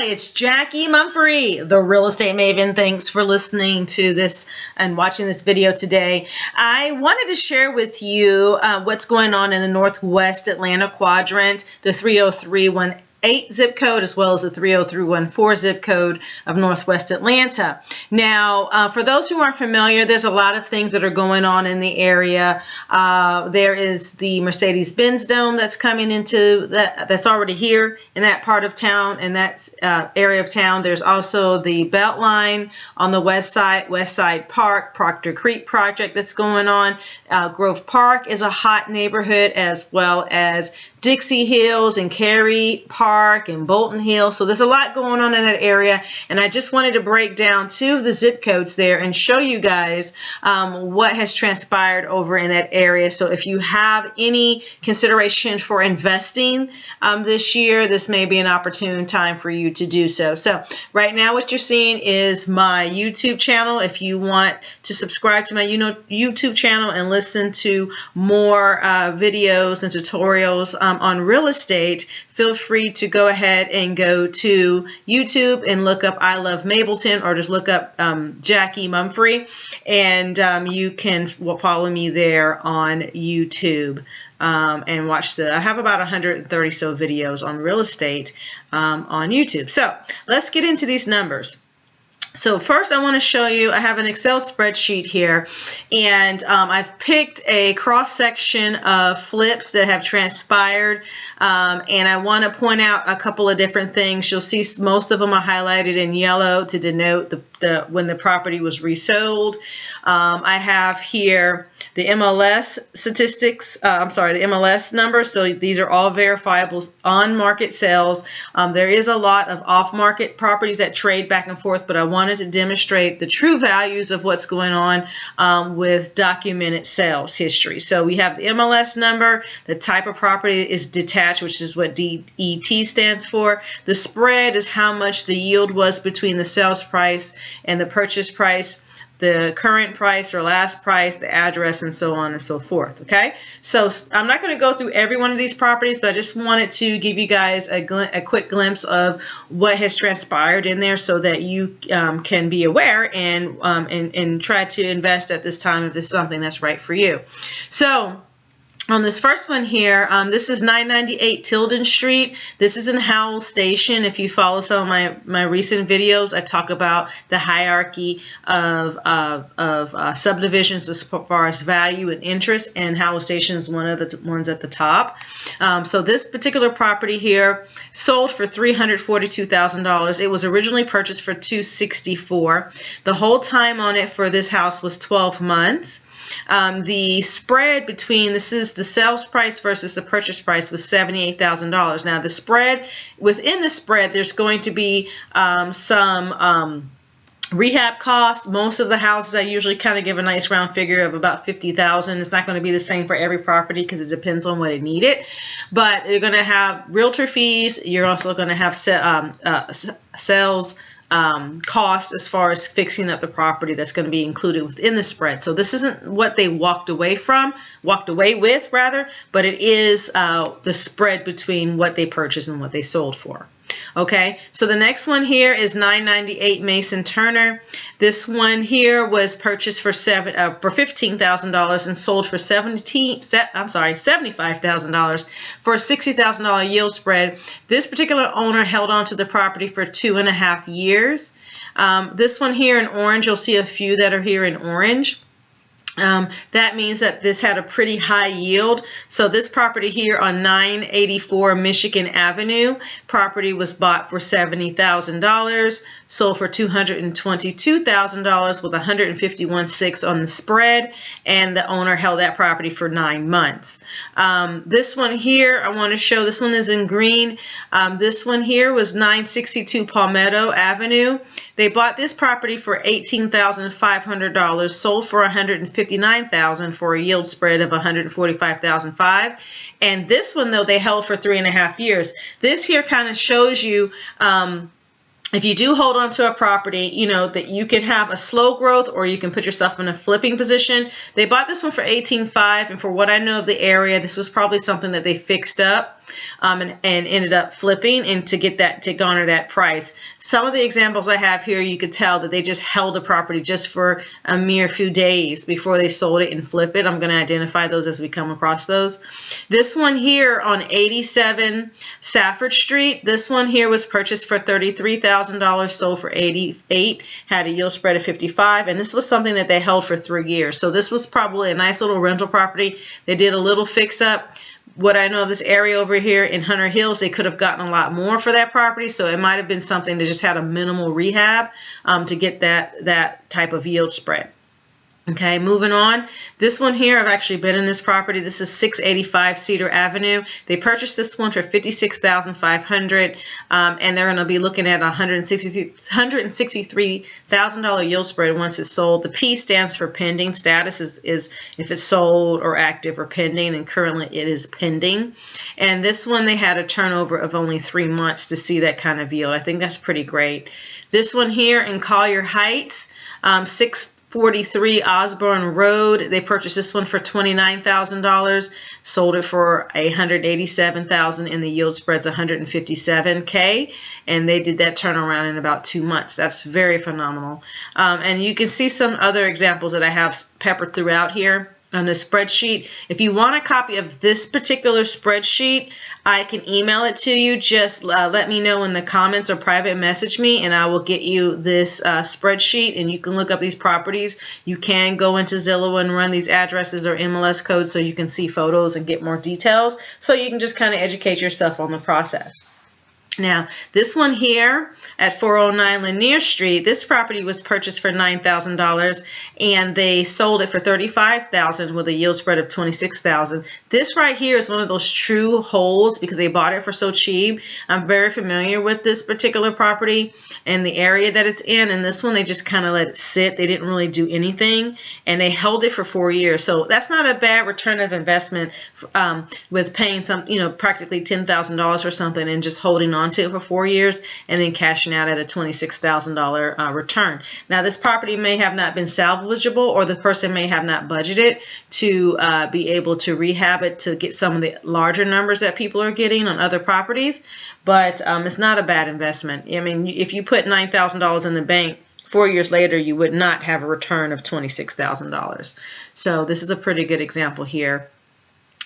Hi, it's Jackye Mumphrey, the real estate maven. Thanks for listening to this and watching this video today. I wanted to share with you what's going on in the Northwest Atlanta quadrant, the 30318 zip code, as well as the 30314 zip code of Northwest Atlanta. Now, for those who aren't familiar, there's a lot of things that are going on in the area. There is the Mercedes-Benz Dome that's coming into that's already here in that part of town, in that area of town. There's also the Beltline on the west side Park, Proctor Creek project that's going on. Grove Park is a hot neighborhood, as well as Dixie Hills and Cary Park and Bolton Hill. So there's a lot going on in that area, and I just wanted to break down two of the zip codes there and show you guys what has transpired over in that area. So if you have any consideration for investing this year, this may be an opportune time for you to do so. So right now what you're seeing is my YouTube channel. If you want to subscribe to my YouTube channel and listen to more videos and tutorials on real estate, feel free to go ahead and go to YouTube and look up I Love Mableton, or just look up Jackye Mumphrey, and you can follow me there on YouTube and watch I have about 130 so videos on real estate on YouTube. So let's get into these numbers. So first I want to show you, I have an Excel spreadsheet here, and I've picked a cross-section of flips that have transpired, and I want to point out a couple of different things. You'll see most of them are highlighted in yellow to denote when the property was resold. I have here the MLS statistics, the MLS numbers. So these are all verifiable on-market sales. There is a lot of off-market properties that trade back and forth, but I wanted to demonstrate the true values of what's going on with documented sales history. So we have the MLS number, the type of property is detached, which is what DET stands for. The spread is how much the yield was between the sales price and the purchase price, the current price or last price, the address, and so on and so forth. Okay, so I'm not going to go through every one of these properties, but I just wanted to give you guys a quick glimpse of what has transpired in there, so that you can be aware and try to invest at this time if this is something that's right for you. So on this first one here, this is 998 Tilden Street. This is in Howell Station. If you follow some of my recent videos, I talk about the hierarchy of subdivisions as far as value and interest, and Howell Station is one of the ones at the top. So this particular property here sold for $342,000. It was originally purchased for $264,000. The hold time on it for this house was 12 months. The spread between, this is the sales price versus the purchase price, was $78,000. Now the spread, within the spread, there's going to be some rehab costs. Most of the houses I usually kind of give a nice round figure of about $50,000. It's not going to be the same for every property because it depends on what it needed. But you're going to have realtor fees. You're also going to have sales cost as far as fixing up the property that's going to be included within the spread. So this isn't what they walked away with, but it is the spread between what they purchased and what they sold for. Okay, so the next one here is 998 Mason Turner. This one here was purchased for $15,000 and sold for $75,000 for a $60,000 yield spread. This particular owner held on to the property for 2.5 years. This one here in orange, you'll see a few that are here in orange. That means that this had a pretty high yield. So this property here on 984 Michigan Avenue, property was bought for $70,000, sold for $222,000 with 151.6 on the spread, and the owner held that property for 9 months. This one here, I want to show, this one is in green. This one here was 962 Palmetto Avenue. They bought this property for $18,500, sold for $159,000 for a yield spread of $145,500. And this one, though, they held for 3.5 years. This here kind of shows you if you do hold on to a property, you know, that you can have a slow growth or you can put yourself in a flipping position. They bought this one for $18,500, and for what I know of the area, this was probably something that they fixed up. and ended up flipping and to get that, to garner that price. Some of the examples I have here, you could tell that they just held the property just for a mere few days before they sold it and flip it. I'm going to identify those as we come across those. This one here on 87 Safford Street, this one here was purchased for $33,000, sold for $88,000, had a yield spread of 55, and this was something that they held for 3 years. So this was probably a nice little rental property. They did a little fix up. What I know of this area over here in Hunter Hills, they could have gotten a lot more for that property, so it might have been something that just had a minimal rehab to get that type of yield spread. Okay, moving on. This one here, I've actually been in this property. This is 685 Cedar Avenue. They purchased this one for $56,500, and they're going to be looking at $163,000 yield spread once it's sold. The P stands for pending. Status is if it's sold or active or pending, and currently it is pending. And this one, they had a turnover of only 3 months to see that kind of yield. I think that's pretty great. This one here in Collier Heights, 643 Osborne Road. They purchased this one for $29,000, sold it for $187,000, and the yield spread's $157K, and they did that turnaround in about 2 months. That's very phenomenal. And you can see some other examples that I have peppered throughout here on the spreadsheet. If you want a copy of this particular spreadsheet, I can email it to you. Just let me know in the comments or private message me, and I will get you this spreadsheet, and you can look up these properties. You can go into Zillow and run these addresses or MLS codes so you can see photos and get more details, so you can just kind of educate yourself on the process. Now, this one here at 409 Lanier Street, this property was purchased for $9,000, and they sold it for $35,000 with a yield spread of $26,000. This right here is one of those true holds because they bought it for so cheap. I'm very familiar with this particular property and the area that it's in, and this one they just kind of let it sit. They didn't really do anything, and they held it for 4 years. So that's not a bad return of investment with paying some, practically $10,000 for something and just holding on to it for 4 years and then cashing out at a $26,000 return. Now, this property may have not been salvageable, or the person may have not budgeted to be able to rehab it to get some of the larger numbers that people are getting on other properties, but it's not a bad investment. I mean, if you put $9,000 in the bank, 4 years later, you would not have a return of $26,000. So this is a pretty good example here.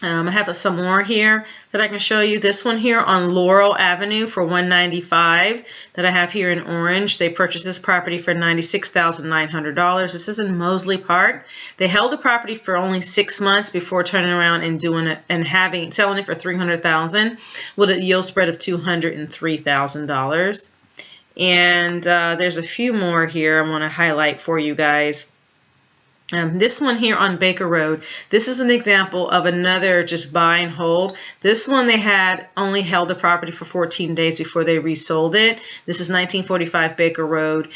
I have some more here that I can show you. This one here on Laurel Avenue for $195 that I have here in orange. They purchased this property for $96,900. This is in Mosley Park. They held the property for only 6 months before turning around and doing it and selling it for $300,000 with a yield spread of $203,000. And there's a few more here I want to highlight for you guys. This one here on Baker Road, this is an example of another just buy and hold. This one they had only held the property for 14 days before they resold it. This is 1945 Baker Road.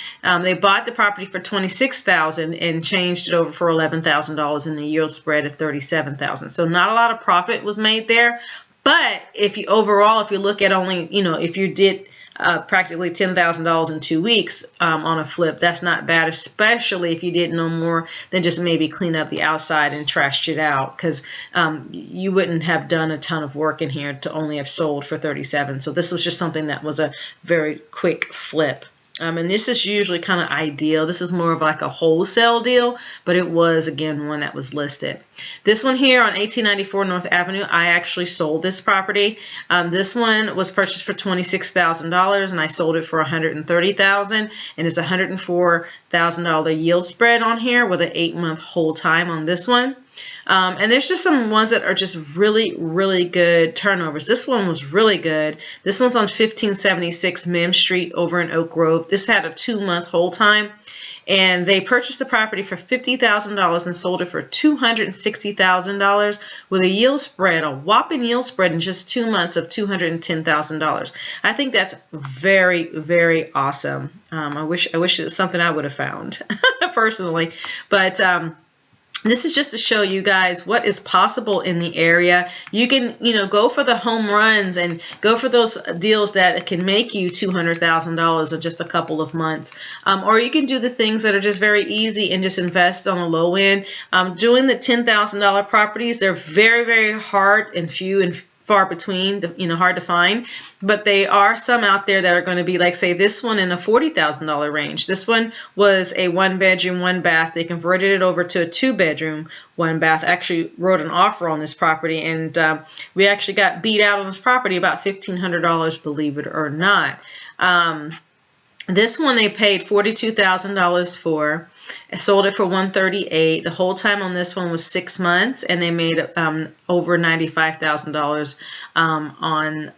They bought the property for $26,000 and changed it over for $11,000 in the yield spread of $37,000. So not a lot of profit was made there. But if you look at only, if you did practically $10,000 in 2 weeks on a flip, that's not bad, especially if you did no more than just maybe clean up the outside and trashed it out, because you wouldn't have done a ton of work in here to only have sold for $37,000. So this was just something that was a very quick flip. And this is usually kind of ideal. This is more of like a wholesale deal, but it was, again, one that was listed. This one here on 1894 North Avenue, I actually sold this property. This one was purchased for $26,000, and I sold it for $130,000, and it's a $104,000 yield spread on here with an 8-month hold time on this one. And there's just some ones that are just really, really good turnovers. This one was really good. This one's on 1576 Mim Street over in Oak Grove. This had a 2-month hold time, and they purchased the property for $50,000 and sold it for $260,000 with a yield spread, a whopping yield spread in just 2 months of $210,000. I think that's very, very awesome. I wish it was something I would have found personally, but this is just to show you guys what is possible in the area. You can, go for the home runs and go for those deals that can make you $200,000 in just a couple of months. Or you can do the things that are just very easy and just invest on the low end. Doing the $10,000 properties, they're very, very hard and few far between, hard to find, but they are some out there that are going to be like, say, this one in a $40,000 range. This one was a 1-bedroom, 1-bath. They converted it over to a 2-bedroom, 1-bath. Actually wrote an offer on this property, and we actually got beat out on this property about $1,500, believe it or not. This one they paid $42,000 for. I sold it for $138,000. The whole time on this one was 6 months, and they made over $95,000 and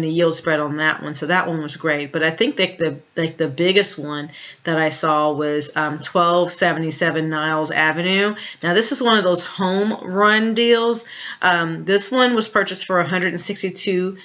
the yield spread on that one. So that one was great. But I think that the biggest one that I saw was 1277 Niles Avenue. Now this is one of those home run deals. This one was purchased for $162,500,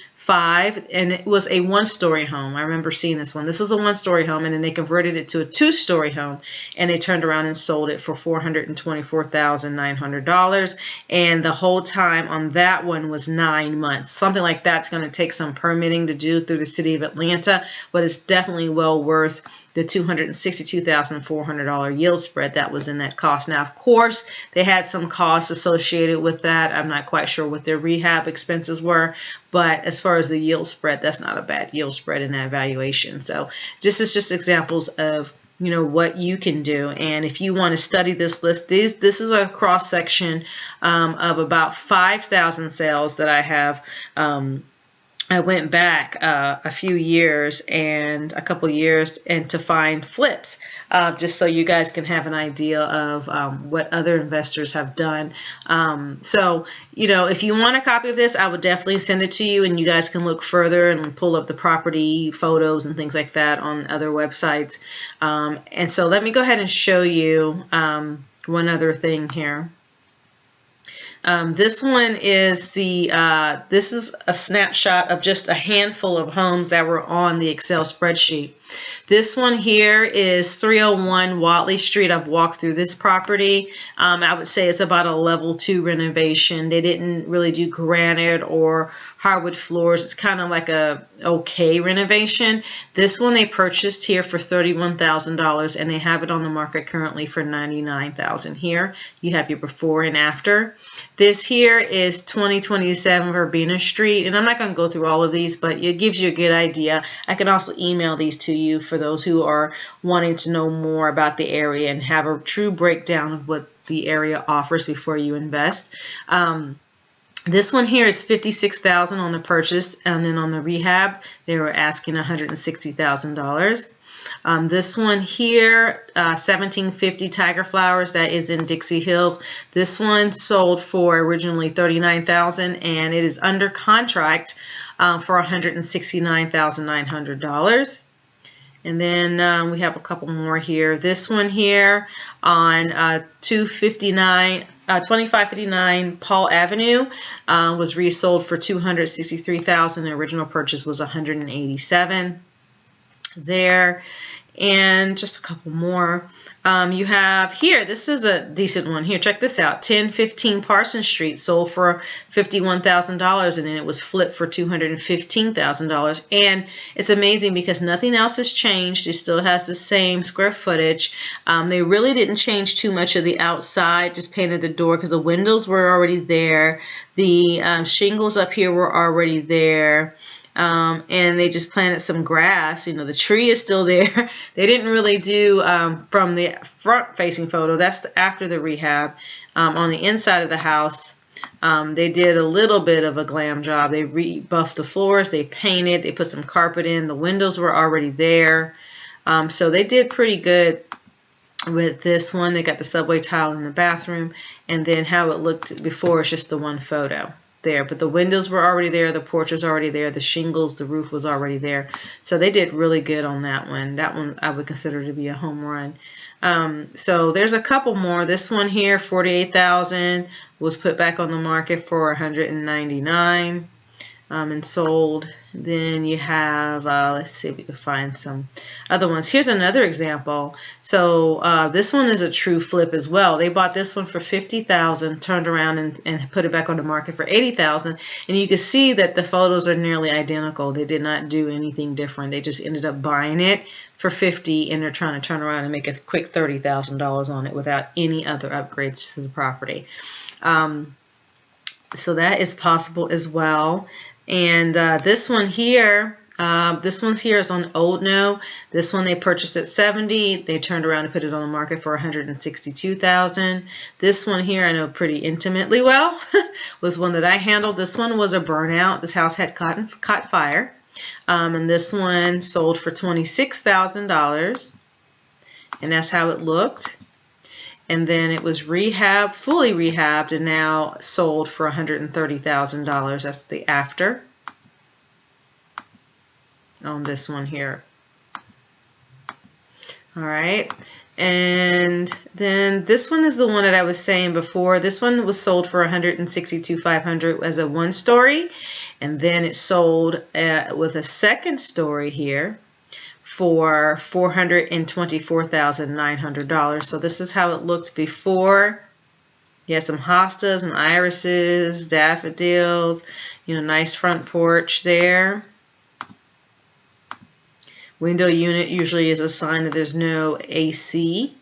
and it was a 1-story home. I remember seeing this one. This was a 1-story home, and then they converted it to a 2-story home, and they turned around and sold it for $424,900. And the whole time on that one was 9 months. Something like that's going to take some permitting to do through the city of Atlanta, but it's definitely well worth the $262,400 yield spread that was in that cost. Now, of course, they had some costs associated with that. I'm not quite sure what their rehab expenses were, but as far as the yield spread, that's not a bad yield spread in that valuation. So this is just examples of what you can do. And if you want to study this list, this is a cross section of about 5,000 sales that I have. I went back a few years and a couple years and to find flips, just so you guys can have an idea of what other investors have done. So, if you want a copy of this, I would definitely send it to you, and you guys can look further and pull up the property photos and things like that on other websites. And so let me go ahead and show you one other thing here. This one is this is a snapshot of just a handful of homes that were on the Excel spreadsheet. This one here is 301 Watley Street. I've walked through this property. I would say it's about a level 2 renovation. They didn't really do granite or hardwood floors. It's kind of like a okay renovation. This one they purchased here for $31,000, and they have it on the market currently for $99,000. Here you have your before and after. This here is 2027 Verbena Street, and I'm not going to go through all of these, but it gives you a good idea. I can also email these to you for those who are wanting to know more about the area and have a true breakdown of what the area offers before you invest. This one here is $56,000 on the purchase, and then on the rehab they were asking $160,000. This one here, 1750 Tiger Flowers, that is in Dixie Hills. This one sold for originally $39,000, and it is under contract for $169,900. And then we have a couple more here. This one here on 2559 Paul Avenue was resold for $263,000. The original purchase was $187,000 there. And just a couple more. You have here, this is a decent one here. Check this out. 1015 Parsons Street sold for $51,000, and then it was flipped for $215,000. And it's amazing because nothing else has changed. It still has the same square footage. They really didn't change too much of the outside, just painted the door because the windows were already there. The shingles up here were already there. And they just planted some grass. The tree is still there. They didn't really do from the front-facing photo. That's after the rehab. On the inside of the house, they did a little bit of a glam job. They rebuffed the floors. They painted. They put some carpet in. The windows were already there. So they did pretty good with this one. They got the subway tile in the bathroom. And then how it looked before is just the one photo there, but the windows were already there, the porch was already there, the shingles, the roof was already there. So they did really good on that one. That one I would consider to be a home run. So there's a couple more. This one here, $48,000, was put back on the market for $199,000 and sold. Then you have, let's see if we can find some other ones. Here's another example. So this one is a true flip as well. They bought this one for $50,000, turned around and put it back on the market for $80,000. And you can see that the photos are nearly identical. They did not do anything different. They just ended up buying it for $50,000, and they're trying to turn around and make a quick $30,000 on it without any other upgrades to the property. So that is possible as well. And this one here, this one's here is on Old No. This one they purchased at 70. They turned around and put it on the market for 162,000. This one here I know pretty intimately well. Was one that I handled. This one was a burnout. This house had caught fire. And this one sold for $26,000. And that's how it looked. And then it was rehabbed, fully rehabbed, and now sold for $130,000. That's the after on this one here. All right. And then this one is the one that I was saying before. This one was sold for $162,500 as a one-story. And then it sold with a second story here for $424,900. So this is how it looked before. You had some hostas and irises, daffodils, nice front porch there. Window unit usually is a sign that there's no AC.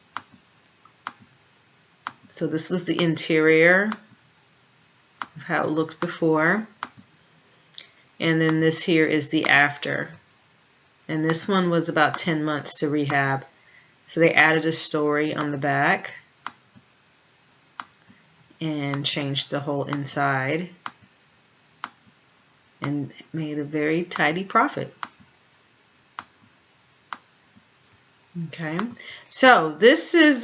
So this was the interior of how it looked before. And then this here is the after. And this one was about 10 months to rehab. So they added a story on the back and changed the whole inside and made a very tidy profit. Okay, so this is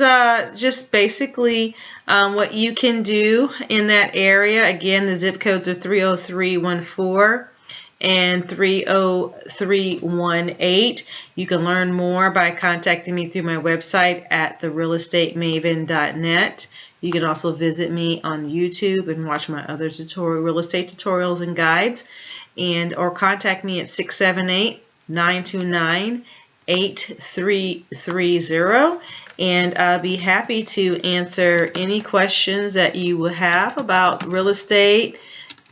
just basically what you can do in that area. Again, the zip codes are 30314 and 30318. You can learn more by contacting me through my website at therealestatemaven.net. You can also visit me on YouTube and watch my other real estate tutorials and guides, or contact me at 678-929-8330, and I'll be happy to answer any questions that you will have about real estate,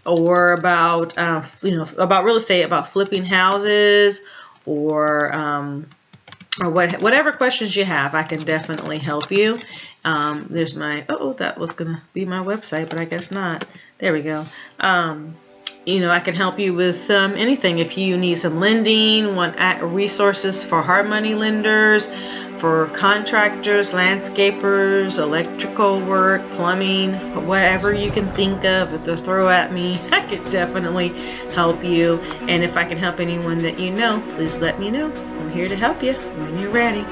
or about about real estate, about flipping houses, or whatever questions you have. I can definitely help you. There's my that was gonna be my website, but I guess not. There we go. I can help you with anything. If you need some lending, want resources for hard money lenders, for contractors, landscapers, electrical work, plumbing, whatever you can think of to throw at me, I could definitely help you. And if I can help anyone that you know, please let me know. I'm here to help you when you're ready.